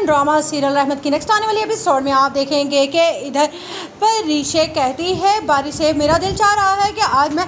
Drama serial रहमत की next आने वाली एपिसोड में आप देखेंगे कि इधर पर रीशे कहती है बारी से मेरा दिल चाह रहा है कि आज मैं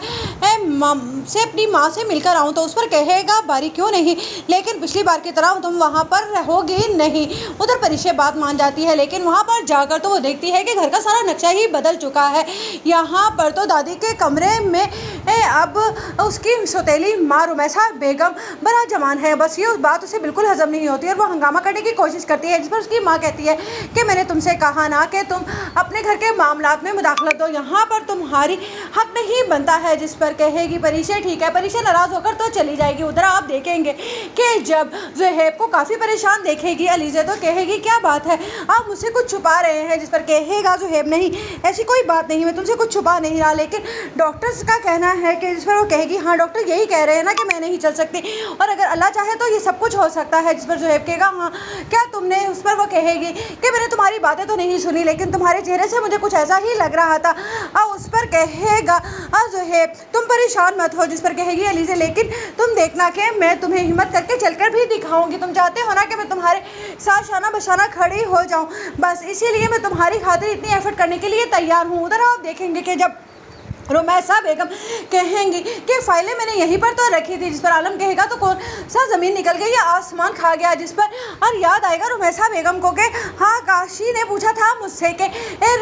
से अपनी माँ से मिलकर आऊँ। तो उस पर कहेगा बारी क्यों नहीं, लेकिन पिछली बार की तरह तुम वहाँ पर रहोगी नहीं। उधर परिशे बात मान जाती है, लेकिन वहाँ पर जाकर तो वो देखती है कि घर का सारा नक्शा ही बदल चुका है। यहाँ पर तो दादी के कमरे में अब उसकी सौतेली माँ रुमैसा बेगम बड़ा जमान है। बस ये बात उसे बिल्कुल हजम नहीं होती और वो हंगामा करने की कोशिश करती है, जिस पर उसकी माँ कहती है कि मैंने तुमसे कहा ना कि तुम अपने घर के मामलात में मुदाखलत दो, यहाँ पर तुम्हारी हक नहीं बनता है। जिस पर कहेगी परिशे ठीक है। परिशे नाराज होकर तो चली जाएगी। उधर आप देखेंगे कि जब ज़ुहैब को काफ़ी परेशान देखेगी अलीज़ा तो कहेगी क्या बात है, आप मुझसे कुछ छुपा रहे हैं। जिस पर कहेगा ज़ुहैब नहीं, ऐसी कोई बात नहीं, मैं तुमसे कुछ छुपा नहीं रहा, लेकिन डॉक्टर्स का कहना है कि। जिस पर वो कहेगी हाँ डॉक्टर यही कह रहे हैं ना कि मैं नहीं चल सकती और अगर अल्लाह चाहे तो ये सब कुछ हो सकता है। जिस पर ज़ुहैब कहेगा हाँ क्या तुमने। उस पर वो कहेगी कि मैंने तुम्हारी बातें तो नहीं सुनी, लेकिन तुम्हारे चेहरे से मुझे कुछ ऐसा ही लग रहा था। और उस पर कहेगा ज़ुहैब तुम परेशान मत हो। जिस पर कहेगी अलीज़ा लेकिन तुम देखना कि मैं तुम्हें हिम्मत करके चलकर भी दिखाऊंगी। तुम चाहते हो ना कि मैं तुम्हारे साथ शाना बशाना खड़ी हो जाऊं, बस इसीलिए मैं तुम्हारी खातिर इतनी एफर्ट करने के लिए तैयार हूँ। उधर आप देखेंगे कि जब रुमैसा बेगम कहेंगी कि फाइलें मैंने यहीं पर तो रखी थी। जिस पर आलम कहेगा तो कौन सा ज़मीन निकल गई या आसमान खा गया। जिस पर और याद आएगा रुमैसा बेगम को कि हाँ काशी ने पूछा था मुझसे कि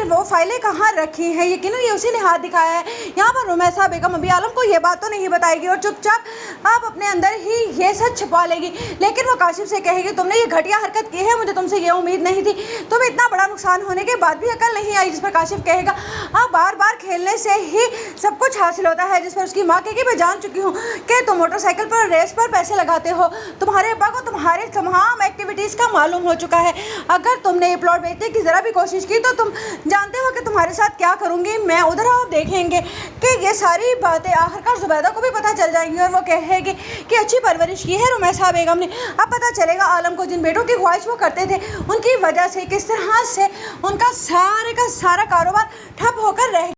वो फाइलें कहाँ रखी हैं, यकीनन ये उसी ने हाथ दिखाया है। यहाँ पर रुमैसा बेगम अभी आलम को ये बात तो नहीं बताएगी और चुपचाप आप अपने अंदर ही ये सच छुपा लेगी। लेकिन वो काशिफ से कहेगी तुमने ये घटिया हरकत की है, मुझे तुमसे ये उम्मीद नहीं थी, तुम्हें इतना बड़ा नुकसान होने के बाद भी अकल नहीं आई। जिस पर काशिफ कहेगा हाँ बार बार खेलने से ही सब कुछ हासिल होता है। जिस पर उसकी माँ कहेगी मैं जान चुकी हूँ कि तुम मोटरसाइकिल पर रेस पर पैसे लगाते हो, तुम्हारे अब्बा को तुम्हारे तमाम एक्टिविटीज़ का मालूम हो चुका है। अगर तुमने ये प्लॉट बेचने की ज़रा भी कोशिश की तो तुम जानते हो कि तुम्हारे साथ क्या करूँगी मैं। उधर आप देखेंगे कि ये सारी बातें आखिरकार जुबैदा को भी पता चल जाएंगी और वो कहेगी कि अच्छी परवरिश की है रुमैसा बेगम ने। अब पता चलेगा आलम को जिन बेटों की ख्वाहिश वो करते थे उनकी वजह से किस तरह से उनका सारे का सारा कारोबार ठप होकर रह